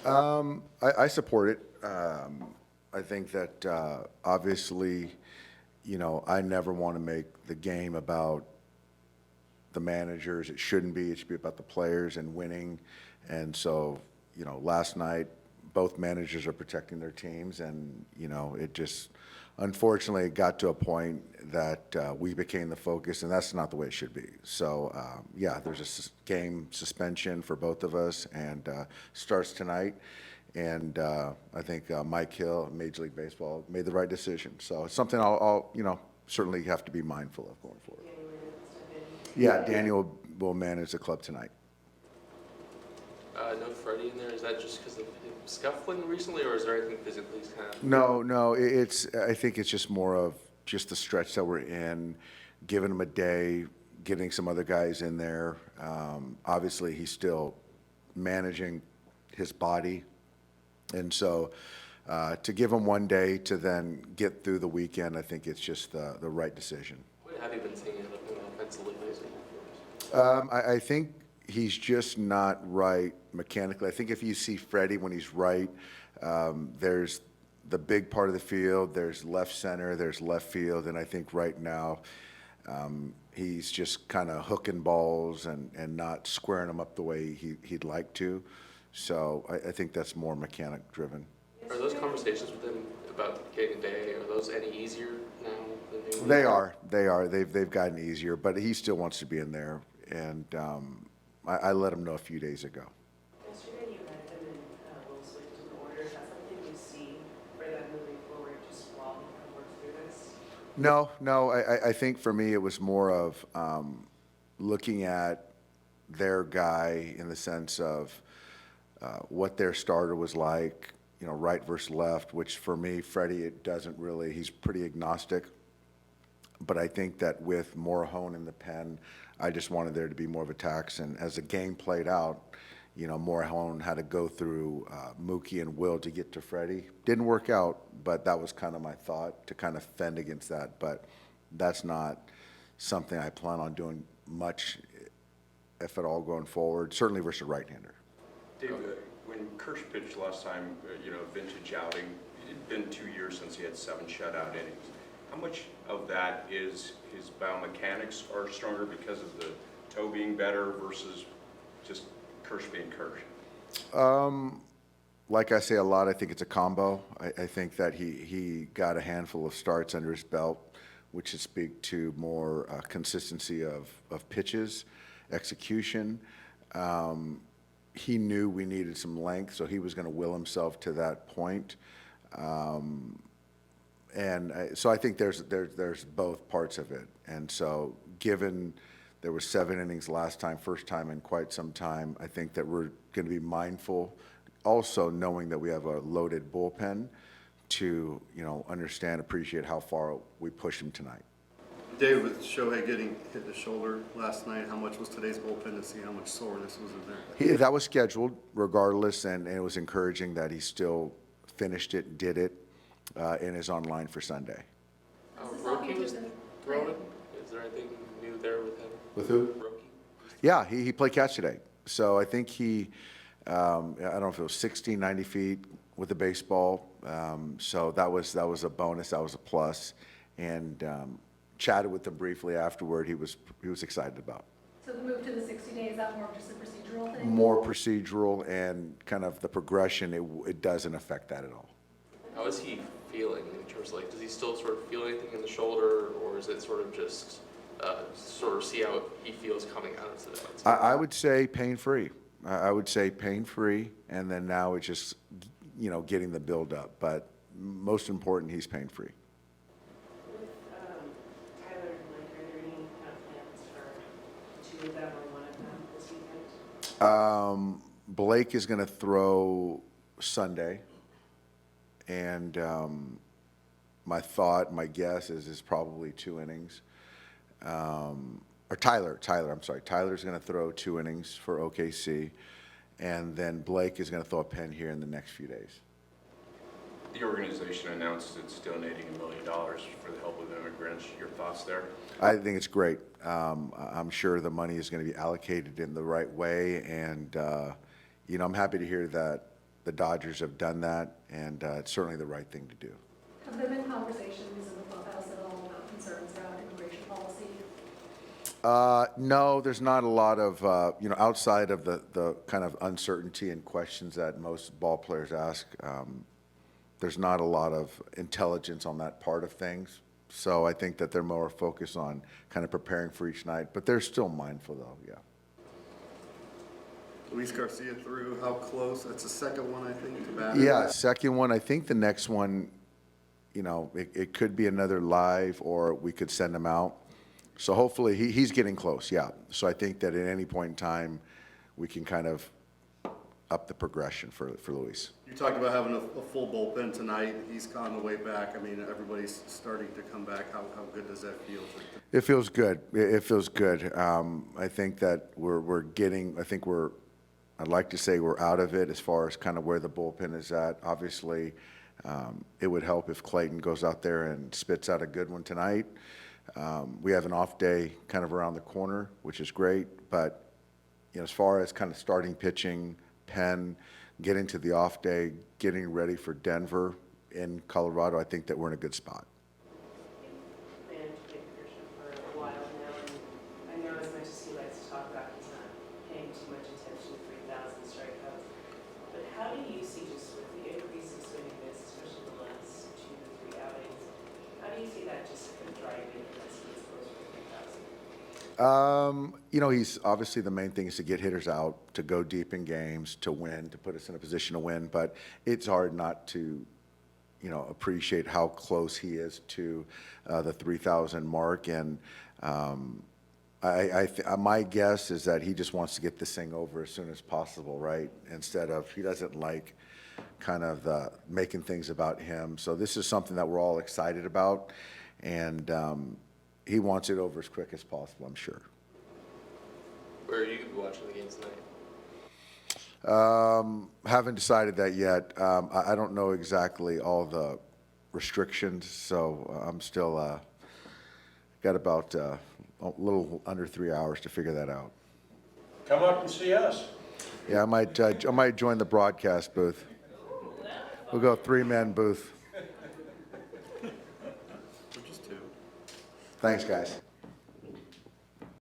I support it. I think that obviously, I never want to make the game about the managers. It shouldn't be. It should be about the players and winning. And so, last night, both managers are protecting their teams, and it just unfortunately it got to a point that we became the focus, and that's not the way it should be. So yeah, there's a game suspension for both of us, and starts tonight. And I think Mike Hill, Major League Baseball, made the right decision. So it's something I'll certainly have to be mindful of going forward. Yeah, Daniel will manage the club tonight. No Freddie in there. Is that just because of him scuffling recently, or is there anything physically he's kind of? No. I think it's just more of just the stretch that we're in, giving him a day, getting some other guys in there. Obviously, he's still managing his body, and so to give him one day to then get through the weekend, I think it's just the right decision. What have you been seeing offensively lately? I think he's just not right mechanically. I think if you see Freddie when he's right, there's the big part of the field, there's left center, there's left field, and I think right now he's just kind of hooking balls and not squaring them up the way he'd like to. So I think that's more mechanic driven. Are those conversations with him about getting a day, are those any easier now than they were? They are. They've gotten easier, but he still wants to be in there, and I let him know a few days ago. Yesterday you had them in a little switch in the order. Is that something you see for them moving forward just while we kind of work through this? No. I think for me it was more of looking at their guy in the sense of what their starter was like, right versus left, which for me, Freddie, it doesn't really, he's pretty agnostic. But I think that with Morahone in the pen, I just wanted there to be more of attacks. And as the game played out, Morahone had to go through Mookie and Will to get to Freddie. Didn't work out, but that was kind of my thought, to kind of fend against that. But that's not something I plan on doing much, if at all, going forward, certainly versus a right-hander. Dave, when Kersh pitched last time, vintage outing, it'd been 2 years since he had 7 shutout innings. How much of that is his biomechanics are stronger because of the toe being better versus just Kersh being Kersh? Like I say a lot, I think it's a combo. I think that he got a handful of starts under his belt, which should speak to more consistency of pitches, execution. He knew we needed some length, so he was going to will himself to that point. So I think there's both parts of it. And so given there were 7 innings last time, first time in quite some time, I think that we're going to be mindful, also knowing that we have a loaded bullpen, to understand, appreciate how far we push him tonight. Dave, with Shohei getting hit in the shoulder last night, how much was today's bullpen to see how much soreness was in there? That was scheduled regardless, and it was encouraging that he still finished it, did it, and is online for Sunday. Roki was throwing. Is there anything new there with him? With who? Roki. Yeah, he played catch today. So I think he, I don't know if it was 60, 90 feet with the baseball. So that was a bonus. That was a plus. And chatted with him briefly afterward. He was excited about. So the move to the 60 days, is that more of just a procedural thing? More procedural, and kind of the progression, it doesn't affect that at all. How is he feeling in terms of, does he still sort of feel anything in the shoulder, or is it sort of just sort of see how he feels coming out of today? I would say pain-free. I would say pain-free, and then now it's just, getting the build up. But most important, he's pain-free. With Tyler and Mike, are there any kind of plans for 2 of them or 1 of them this weekend? Blake is going to throw Sunday, and my guess is probably 2 innings. Or Tyler, I'm sorry. Tyler's going to throw 2 innings for OKC, and then Blake is going to throw a pen here in the next few days. The organization announced it's donating $1 million for the help of immigrants. Your thoughts there? I think it's great. I'm sure the money is going to be allocated in the right way, and I'm happy to hear that the Dodgers have done that, and it's certainly the right thing to do. Have there been conversations in the clubhouse at all about concerns about immigration policy? No, there's not a lot of, outside of the kind of uncertainty and questions that most ball players ask, there's not a lot of intelligence on that part of things. So I think that they're more focused on kind of preparing for each night, but they're still mindful though, yeah. Luis Garcia threw, how close? That's the second one, I think, to batter. Yeah, second one, I think the next one, it could be another live or we could send him out. So hopefully he's getting close, yeah. So I think that at any point in time, we can kind of up the progression for Luis. You talked about having a full bullpen tonight. He's on the way back. I mean, everybody's starting to come back. How good does that feel? It feels good. It feels good. I think that I'd like to say we're out of it as far as kind of where the bullpen is at. Obviously, it would help if Clayton goes out there and spits out a good one tonight. We have an off day kind of around the corner, which is great. But as far as kind of starting pitching, Penn, getting to the off day, getting ready for Denver in Colorado, I think that we're in a good spot. Managed Clayton Kershaw for a while now, and I know as much as he likes to talk about, he's not paying too much attention to 3,000 strikeouts. But how do you see, just with the increase in swinging miss, especially the last 2 to 3 outings, how do you see that just kind of driving as he gets closer to 3,000? He's obviously the main thing is to get hitters out, to go deep in games, to win, to put us in a position to win. But it's hard not to, appreciate how close he is to the 3,000 mark. And my guess is that he just wants to get this thing over as soon as possible, right? Instead of, he doesn't like kind of making things about him. So this is something that we're all excited about. And he wants it over as quick as possible, I'm sure. Where are you going to be watching the games tonight? Haven't decided that yet. I don't know exactly all the restrictions, so I'm still got about a little under 3 hours to figure that out. Come up and see us. Yeah, I might join the broadcast booth. We'll go 3-man booth. Just two. Thanks, guys.